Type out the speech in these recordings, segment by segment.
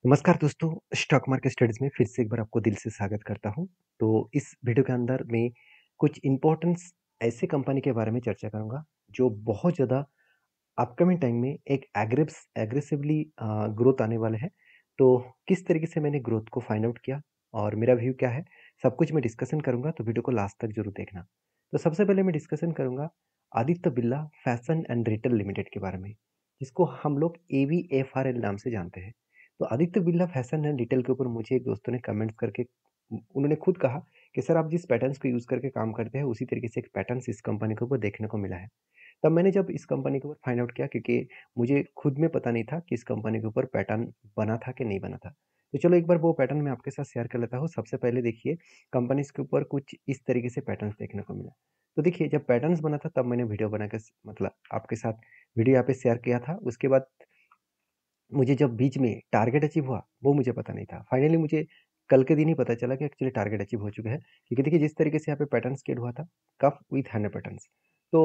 नमस्कार दोस्तों, stock market studies में फिर से एक बार आपको दिल से स्वागत करता हूँ। तो इस वीडियो के अंदर मैं कुछ इम्पोर्टेंस ऐसे कंपनी के बारे में चर्चा करूँगा, जो बहुत ज़्यादा अपकमिंग टाइम में एक एग्रेसिवली ग्रोथ आने वाले हैं। तो किस तरीके से मैंने ग्रोथ को फाइंड आउट किया और मेरा व्यू क्या है, सब कुछ मैं डिस्कशन करूँगा, तो वीडियो को लास्ट तक ज़रूर देखना। तो सबसे पहले मैं डिस्कशन करूँगा Aditya Birla fashion and retail limited के बारे में, जिसको हम लोग एवीएफआरएल नाम से जानते हैं। तो Aditya Birla fashion and retail के ऊपर मुझे एक दोस्तों ने कमेंट्स करके उन्होंने खुद कहा कि सर आप जिस पैटर्न्स को यूज़ करके काम करते हैं, उसी तरीके से एक पैटर्न्स इस कंपनी के ऊपर देखने को मिला है। तब मैंने जब इस कंपनी के ऊपर फाइंड आउट किया, क्योंकि मुझे खुद में पता नहीं था कि इस कंपनी के ऊपर पैटर्न बना था कि नहीं बना था। तो चलो एक बार वो पैटर्न मैं आपके साथ शेयर कर लेता हूँ। सबसे पहले देखिए, कंपनीज़ के ऊपर कुछ इस तरीके से पैटर्न्स देखने को मिला। तो देखिए, जब पैटर्न्स बना था तब मैंने वीडियो बना के मतलब आपके साथ वीडियो यहाँ पे शेयर किया था। उसके बाद मुझे जब बीच में टारगेट अचीव हुआ, वो मुझे पता नहीं था। फाइनली मुझे कल के दिन ही पता चला कि एक्चुअली टारगेट अचीव हो चुका है। क्योंकि देखिए, जिस तरीके से यहाँ पे पैटर्न्स क्रिएट हुआ था, कफ विथ 100 पैटर्न्स। तो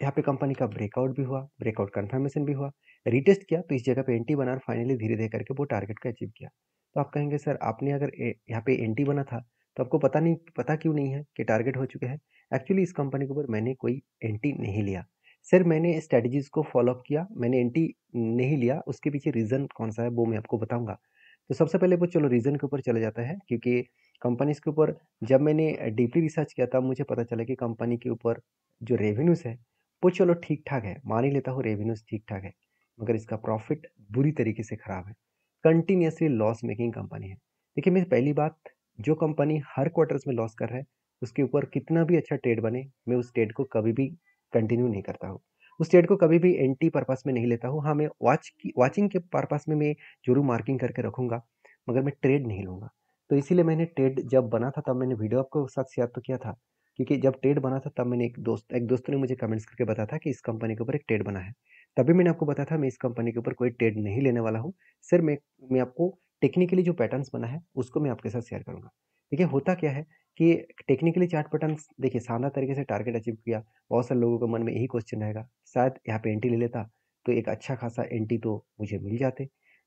यहाँ पे कंपनी का ब्रेकआउट भी हुआ, ब्रेकआउट कन्फर्मेशन भी हुआ, रीटेस्ट किया तो इस जगह पे एंटी बना और फाइनली धीरे-धीरे करके वो टारगेट को अचीव किया। तो आप कहेंगे सर आपने अगर यहाँ पे एंटी बना था, तो आपको पता क्यों नहीं है कि टारगेट हो चुके हैं? एक्चुअली इस कंपनी के ऊपर मैंने कोई एंटी नहीं लिया। सिर्फ मैंने स्ट्रैटेजीज़ को फ़ॉलो अप किया, मैंने एंटी नहीं लिया, उसके पीछे रीज़न कौन-सा है वो मैं आपको बताऊँगा। तो सबसे पहले वो चलो रीज़न के ऊपर चले जाता है, क्योंकि कंपनीज़ के ऊपर जब मैंने डीपली रिसर्च किया तब मुझे पता चला कि कंपनी के ऊपर जो रेवेन्यूज़ है, वो चलो ठीक-ठाक है, मान ही लेता हूँ रेवेन्यूज़ ठीक-ठाक है, मगर इसका प्रॉफ़िट बुरी तरीके से खराब है। कंटीन्यूअसली लॉस मेकिंग कंपनी है। देखिए, मैं पहली बात, जो कंपनी हर क्वार्टर्स में लॉस कर रहा है, उसके ऊपर कितना भी अच्छा ट्रेड बने, मैं उस ट्रेड को कभी भी कंटिन्यू नहीं करता हूँ। उस ट्रेड को कभी भी एंटी पर्पस में नहीं लेता हूँ। हाँ, मैं वॉचिंग के पर्पस में मैं ज़रूर मार्किंग करके रखूँगा, मगर मैं ट्रेड नहीं लूँगा। तो इसीलिए मैंने ट्रेड जब बना था तब मैंने वीडियो आपको साथ शेयर तो किया था, क्योंकि जब ट्रेड बना था तब मैंने एक दोस्त ने मुझे कमेंट्स करके बताया था कि इस कंपनी के ऊपर एक ट्रेड बना है। तभी मैंने आपको बताया था मैं इस कंपनी के ऊपर कोई ट्रेड नहीं लेने वाला हूँ। सिर्फ मैं आपको टेक्निकली जो पैटर्न्स बना है, उसको मैं आपके साथ शेयर करूँगा। देखिए, होता क्या है कि टेक्निकली चार्ट पैटर्न्स देखिए शानदार तरीके से टारगेट अचीव किया। बहुत सारे लोगों के मन में यही क्वेश्चन रहेगा, शायद यहाँ पे एंट्री ले लेता, तो एक अच्छा खासा एंट्री तो मुझे मिल जाते।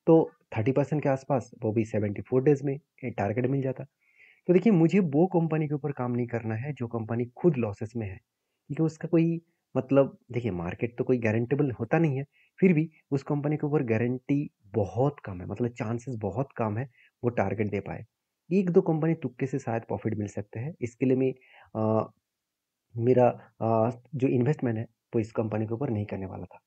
तो 30% के आसपास, वो भी 74 डेज़ में टारगेट मिल जाता। तो देखिए, मुझे वो कंपनी के ऊपर काम नहीं करना है जो कंपनी खुद लॉसेस में है। क्योंकि उसका कोई मतलब देखिए, मार्केट तो कोई गारंटेबल होता नहीं है, फिर भी उस कंपनी के ऊपर गारंटी बहुत कम है, मतलब चांसेस बहुत कम है वो टारगेट दे पाए। 1-2 कंपनी तुक्के से शायद प्रॉफिट मिल सकते हैं। इसके लिए मैं अ, मेरा जो इन्वेस्टमेंट है, वो इस कंपनी के ऊपर नहीं करने वाला था।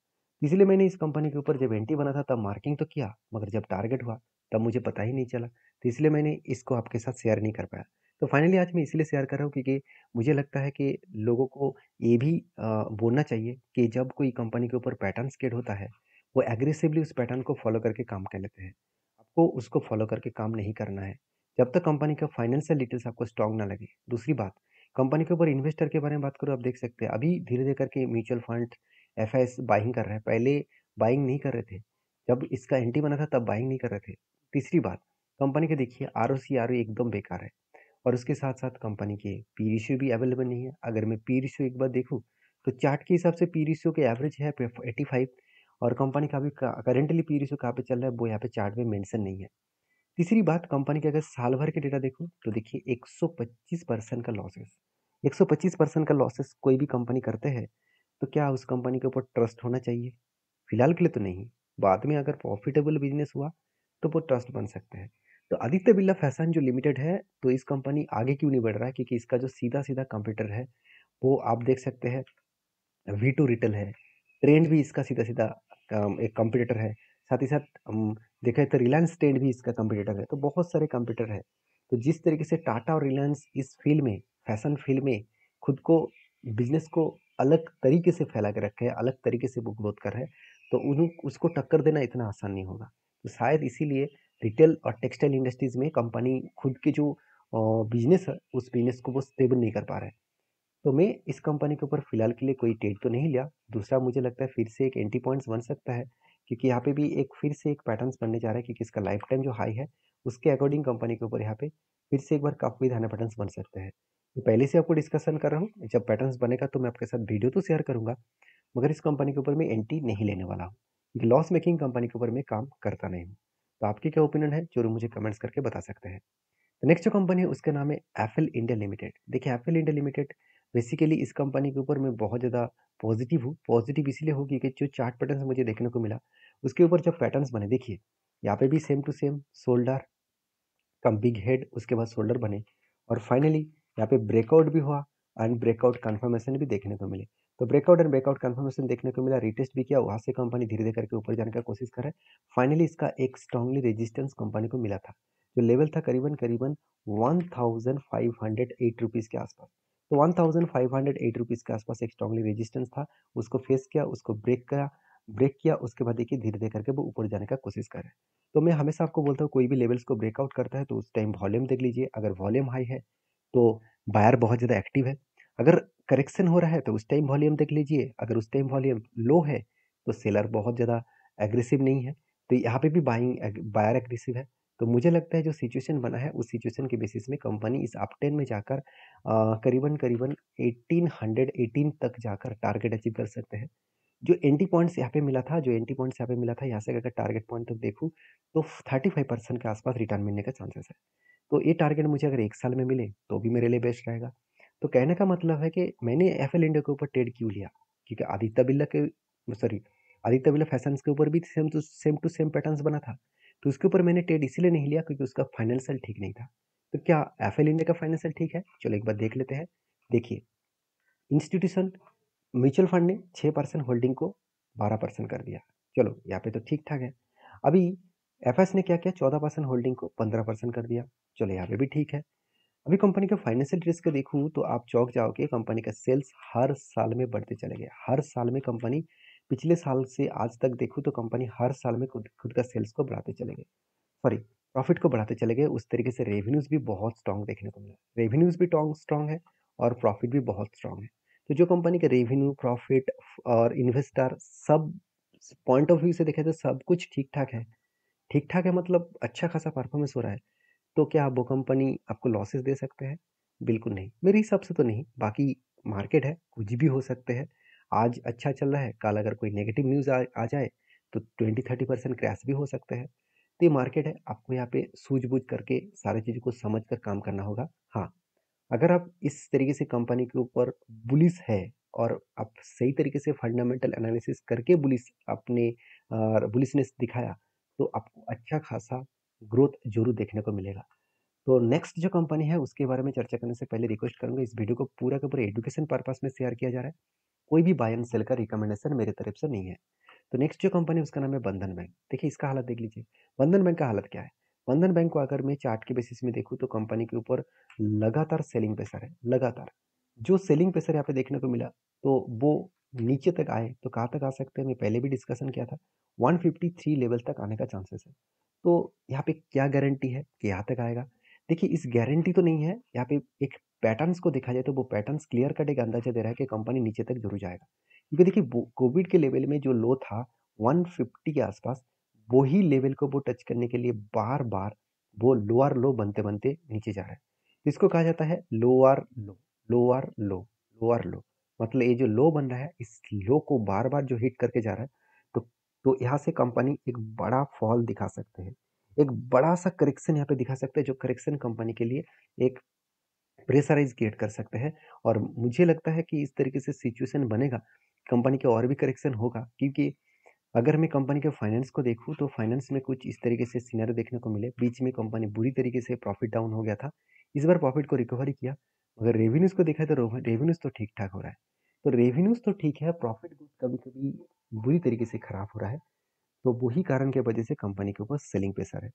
इसलिए मैंने इस कंपनी के ऊपर जब एंट्री बना था तब मार्किंग तो किया, मगर जब टारगेट हुआ तब मुझे पता ही नहीं चला। तो इसलिए मैंने इसको आपके साथ शेयर नहीं कर पाया। तो फाइनली आज मैं इसलिए शेयर कर रहा हूँ, क्योंकि मुझे लगता है कि लोगों को ये भी बोलना चाहिए कि जब कोई कंपनी के ऊपर पैटर्न क्रिएट होता है, वो एग्रेसिवली उस पैटर्न को फॉलो करके काम कर लेते हैं। आपको उसको फॉलो करके काम नहीं करना है, जब तक कंपनी का फाइनेंशियल डिटेल्स आपको स्ट्रॉन्ग ना लगे। दूसरी बात, कंपनी के ऊपर इन्वेस्टर के बारे में बात करूँ, आप देख सकते हैं अभी धीरे-धीरे करके म्यूचुअल फंड, एफआईआईज़ बाइंग कर रहे हैं। पहले बाइंग नहीं कर रहे थे। जब इसका एंट्री बना था तब बाइंग नहीं कर रहे थे। तीसरी बात, कंपनी के देखिए आरओसी, आरओई एकदम बेकार है और उसके साथ-साथ कंपनी के पी रेशियो भी अवेलेबल नहीं है। अगर मैं पी रेशियो एक बार देखूँ, तो चार्ट के हिसाब से पी रेशियो के एवरेज है 85 और कंपनी का अभी करेंटली पी रेशियो कहाँ पे चल रहा है, वो यहाँ पे चार्ट में मेंशन नहीं है। तीसरी बात, कंपनी के अगर साल भर के डेटा देखो तो देखिए 125% का लॉसेस। 125% का लॉसेस कोई भी कंपनी करते हैं, तो क्या उस कंपनी के ऊपर ट्रस्ट होना चाहिए? फिलहाल के लिए तो नहीं। बाद में अगर प्रॉफिटेबल बिजनेस हुआ तो वो ट्रस्ट बन सकते हैं। तो आदित्य बिरला फैशन जो लिमिटेड है, तो इस कंपनी आगे क्यों नहीं बढ़ रहा है? क्योंकि इसका जो सीधा-सीधा कंपीटिटर है, वो आप देख सकते हैं वी टू रिटेल है। ट्रेंड भी इसका सीधा-सीधा एक कॉम्पिटिटर है। साथ ही साथ देखा जाए तो रिलायंस ट्रेंड भी इसका कॉम्पिटिटर है। तो बहुत सारे कॉम्पिटिटर हैं। तो जिस तरीके से टाटा और रिलायंस इस फ़ील्ड में, फैशन फ़ील्ड में खुद को, बिज़नेस को अलग तरीके से फैला के रखे हैं, अलग तरीके से वो ग्रोथ कर रहे हैं, तो उन्हें उसको टक्कर देना इतना आसान नहीं होगा। तो शायद इसीलिए रिटेल और टेक्सटाइल इंडस्ट्रीज़ में कंपनी खुद के जो बिज़नेस है, उस बिज़नेस को वो स्टेबल नहीं कर पा रहा है। तो मैं इस कंपनी के ऊपर फिलहाल के लिए कोई ट्रेड तो नहीं लिया। दूसरा, मुझे लगता है फिर से एक एंट्री पॉइंट्स बन सकता है, क्योंकि यहाँ पे भी एक फिर से एक पैटर्न्स बनने जा रहा है, क्योंकि इसका लाइफ टाइम जो हाई है, उसके अकॉर्डिंग कंपनी के ऊपर यहाँ पे फिर से एक बार काफ़ी ज़्यादा पैटर्न्स बन सकते हैं। तो पहले से आपको डिस्कशन कर रहा हूँ, जब पैटर्न्स बनेगा तो मैं आपके साथ वीडियो तो शेयर करूँगा, मगर इस कंपनी के ऊपर मैं एंट्री नहीं लेने वाला हूँ, क्योंकि लॉस मेकिंग कंपनी के ऊपर मैं काम करता नहीं हूँ। तो आपकी क्या ओपिनियन है ज़रूर मुझे कमेंट्स करके बता सकते हैं। तो नेक्स्ट जो कंपनी है उसका नाम है एफएल इंडिया लिमिटेड। देखिए एफएल इंडिया लिमिटेड बेसिकली इस कंपनी के ऊपर मैं बहुत ज़्यादा पॉजिटिव हूँ। पॉजिटिव इसलिए हूँ क्योंकि जो चार्ट पैटर्न्स मुझे देखने को मिला उसके ऊपर जब पैटर्न्स बने, देखिए यहाँ पे भी same to same shoulder come big head, उसके बाद शोल्डर बने और फाइनली यहाँ पे ब्रेकआउट भी हुआ एंड ब्रेकआउट कंफर्मेशन भी देखने को मिले। तो ब्रेकआउट एंड ब्रेकआउट कंफर्मेशन देखने को मिला, रिटेस्ट भी किया, वहाँ से कंपनी धीरे धीरे करके ऊपर जाने का कोशिश कर रहा है। फाइनली इसका एक स्ट्रांगली रेजिस्टेंस कंपनी को मिला था, जो लेवल था करीबन करीबन 1508 रुपीज़ के आसपास। तो 1508 रुपीज़ के आसपास एक स्ट्रांगली रेजिस्टेंस था, उसको फेस किया, उसको ब्रेक किया, उसके बाद देखिए धीरे धीरे करके वो ऊपर जाने का कोशिश कर रहा है। तो मैं हमेशा आपको बोलता हूँ कोई भी लेवल्स को ब्रेकआउट करता है तो उस टाइम वॉल्यूम देख लीजिए। अगर वॉल्यूम हाई है तो बायर बहुत ज़्यादा एक्टिव है। अगर करेक्शन हो रहा है तो उस टाइम वॉल्यूम देख लीजिए। अगर उस टाइम वॉल्यूम लो है तो सेलर बहुत ज़्यादा एग्रेसिव नहीं है। तो यहाँ पे भी बायर एग्रेसिव है। तो मुझे लगता है जो सिचुएशन बना है उस सिचुएशन के बेसिस में कंपनी इस अपट्रेंड में जाकर करीबन करीबन 1818 तक जाकर टारगेट अचीव कर सकते हैं। जो एंट्री पॉइंट्स यहाँ पे मिला था, यहाँ से अगर टारगेट पॉइंट तक देखूँ तो 35% के आसपास रिटर्न मिलने का चांसेस है। तो ये टारगेट मुझे अगर 1 साल में मिले तो भी मेरे लिए बेस्ट रहेगा। तो कहने का मतलब है कि मैंने एफएल इंडिया के ऊपर ट्रेड क्यों लिया? क्योंकि आदित्य बिरला फैशंस के ऊपर भी सेम टू सेम पैटर्न्स बना था। तो उसके ऊपर मैंने ट्रेड इसीलिए नहीं लिया क्योंकि उसका फाइनेंशियल ठीक नहीं था। तो क्या एफएल इंडिया का फाइनेंशियल ठीक है? चलो एक बार देख लेते हैं। देखिए, इंस्टीट्यूशन म्यूचुअल फंड ने 6% होल्डिंग को 12% कर दिया। चलो यहाँ पे तो ठीक ठाक है। अभी एफएस ने क्या किया, 14% होल्डिंग को 15% कर दिया। चलो यहाँ पे भी ठीक है। अभी कंपनी का फाइनेंशियल रिस्क देखूँ तो आप चौंक जाओगे, कंपनी का सेल्स हर साल में बढ़ते चले गए। हर साल में कंपनी पिछले साल से आज तक देखूँ तो कंपनी हर साल में खुद खुद का सेल्स को बढ़ाते चले गए, सॉरी प्रॉफिट को बढ़ाते चले गए। उस तरीके से रेवेन्यूज भी बहुत स्ट्रांग देखने को मिला। रेवेन्यूज भी स्ट्रांग है और प्रॉफिट भी बहुत स्ट्रांग है। तो जो कंपनी का रेवेन्यू, प्रॉफिट और इन्वेस्टर सब पॉइंट ऑफ व्यू से देखें तो सब कुछ ठीक ठाक है। ठीक ठाक है मतलब अच्छा खासा परफॉर्मेंस हो रहा है। तो क्या वो कंपनी आपको लॉसेस दे सकते हैं? बिल्कुल नहीं, मेरे हिसाब से तो नहीं। बाकी मार्केट है, कुछ भी हो सकते हैं। आज अच्छा चल रहा है, कल अगर कोई नेगेटिव न्यूज़ आ जाए तो 20-30% क्रैश भी हो सकते हैं। तो ये मार्केट है, आपको यहाँ पे सूझबूझ करके सारी चीज़ों को समझ कर काम करना होगा। हाँ, अगर आप इस तरीके से कंपनी के ऊपर बुलिश है और आप सही तरीके से फंडामेंटल एनालिसिस करके बुलिशनेस दिखाया तो आपको अच्छा खासा ग्रोथ जरूर देखने को मिलेगा। तो नेक्स्ट जो कंपनी है उसके बारे में चर्चा करने से पहले रिक्वेस्ट करूंगा, इस वीडियो को पूरा का पूरा एजुकेशन पर्पस में शेयर किया जा रहा है। कोई भी बाय एंड सेल का रिकमेंडेशन मेरे तरफ से नहीं है। तो नेक्स्ट जो कंपनी है उसका नाम है बंधन बैंक। देखिए इसका हालत देख लीजिए। बंधन बैंक का हालत क्या है? बंधन बैंक को अगर मैं चार्ट के बेसिस में देखूँ तो कंपनी के ऊपर लगातार सेलिंग प्रेशर है, लगातार। जो सेलिंग प्रेशर यहाँ पे देखने को मिला तो वो नीचे तक आए तो कहाँ तक आ सकते हैं, मैं पहले भी डिस्कशन किया था, 153 लेवल तक आने का चांसेस है। तो यहाँ पे क्या गारंटी है कि यहाँ तक आएगा? देखिए इस गारंटी तो नहीं है, यहाँ पे एक पैटर्न्स को देखा जाए तो वो पैटर्न्स क्लियर कट एक अंदाजा दे रहा है कि कंपनी नीचे तक जरूर जाएगा। क्योंकि देखिए कोविड के लेवल में जो लो था 150 के आसपास, वही लेवल को वो टच करने के लिए बार बार वो लोअर लो बनते बनते नीचे जा रहा है। इसको कहा जाता है लोअर लो, लोअर लो, लोअर लो। मतलब ये जो लो बन रहा है इस लो को बार बार जो हिट करके जा रहा है, तो यहाँ से कंपनी एक बड़ा फॉल दिखा सकते हैं, एक बड़ा सा करेक्शन यहाँ पे दिखा सकते हैं, जो करेक्शन कंपनी के लिए एक प्रेशराइज क्रिएट कर सकते हैं। और मुझे लगता है कि इस तरीके से सिचुएशन बनेगा, कंपनी के और भी करेक्शन होगा। क्योंकि अगर मैं कंपनी के फाइनेंस को देखूं तो फाइनेंस में कुछ इस तरीके से सिनेरियो देखने को मिले, बीच में कंपनी बुरी तरीके से प्रॉफिट डाउन हो गया था, इस बार प्रॉफिट को रिकवरी किया। अगर रेवेन्यूज को देखा तो रेवेन्यूज तो ठीक ठाक हो रहा है। तो रेवेन्यूज तो ठीक है, प्रॉफिट कभी कभी बुरी तरीके से खराब हो रहा है। तो वही कारण की वजह से कंपनी के ऊपर सेलिंग प्रेशर है।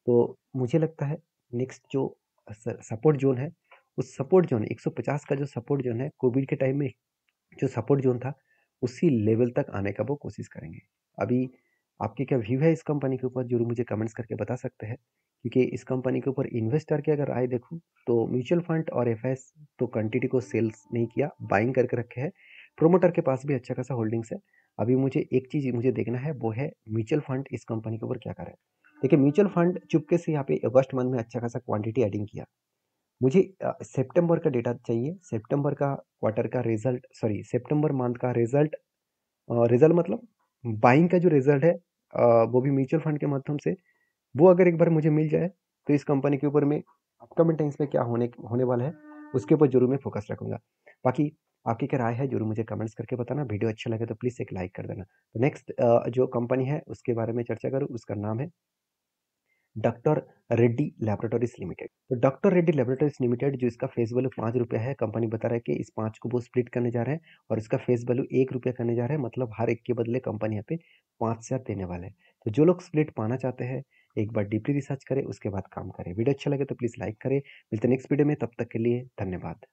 तो मुझे लगता है नेक्स्ट जो सपोर्ट जोन है, उस सपोर्ट जोन 150 का जो सपोर्ट जोन है, कोविड के टाइम में जो सपोर्ट जोन था उसी लेवल तक आने का वो कोशिश करेंगे। अभी आपके क्या व्यू है इस कंपनी के ऊपर जरूर मुझे कमेंट्स करके बता सकते हैं। क्योंकि इस कंपनी के ऊपर इन्वेस्टर की अगर राय देखूं तो म्यूचुअल फंड और एफएस तो क्वांटिटी को सेल्स नहीं किया, बाइंग करके रखे हैं। प्रोमोटर के पास भी अच्छा खासा होल्डिंग्स है। अभी मुझे एक चीज़ मुझे देखना है, वो है म्यूचुअल फंड इस कंपनी के ऊपर क्या कर रहा है। देखिए म्यूचुअल फंड चुपके से यहाँ पे अगस्त मंथ में अच्छा खासा क्वांटिटी एडिंग किया। मुझे सितंबर का डेटा चाहिए, सितंबर का क्वार्टर का रिजल्ट, सॉरी सितंबर मंथ का रिजल्ट। रिजल्ट मतलब बाइंग का जो रिजल्ट है वो भी म्यूचुअल फंड के माध्यम से वो अगर एक बार मुझे मिल जाए, तो इस कंपनी के ऊपर मैं अपकमिंग टाइम्स में क्या होने वाला है, उसके ऊपर ज़रूर मैं फ़ोकस रखूँगा। बाकी आपकी क्या राय है, ज़रूर मुझे कमेंट्स करके बताना। वीडियो अच्छा लगे तो प्लीज़ एक लाइक कर देना। तो नेक्स्ट जो कंपनी है, उसके बारे में चर्चा करूँ, उसका नाम है डॉक्टर रेड्डी लैबोरेटरीज़ लिमिटेड। तो डॉक्टर रेड्डी लैबोरेटरीज़ लिमिटेड जो इसका फेस वैल्यू ₹5 है, कंपनी बता रहा है कि इस 5 को वो स्प्लिट करने जा रहे हैं और इसका फेस वैल्यू ₹1 करने जा रहे हैं, मतलब हर एक के बदले कंपनी यहाँ पे 5,000 देने वाला है। तो जो लोग स्प्लिट पाना चाहते हैं, एक बार डीपली रिसर्च करें, उसके बाद काम करें। वीडियो अच्छा लगे तो प्लीज़ लाइक करें। मिलते हैं नेक्स्ट वीडियो में, तब तक के लिए धन्यवाद।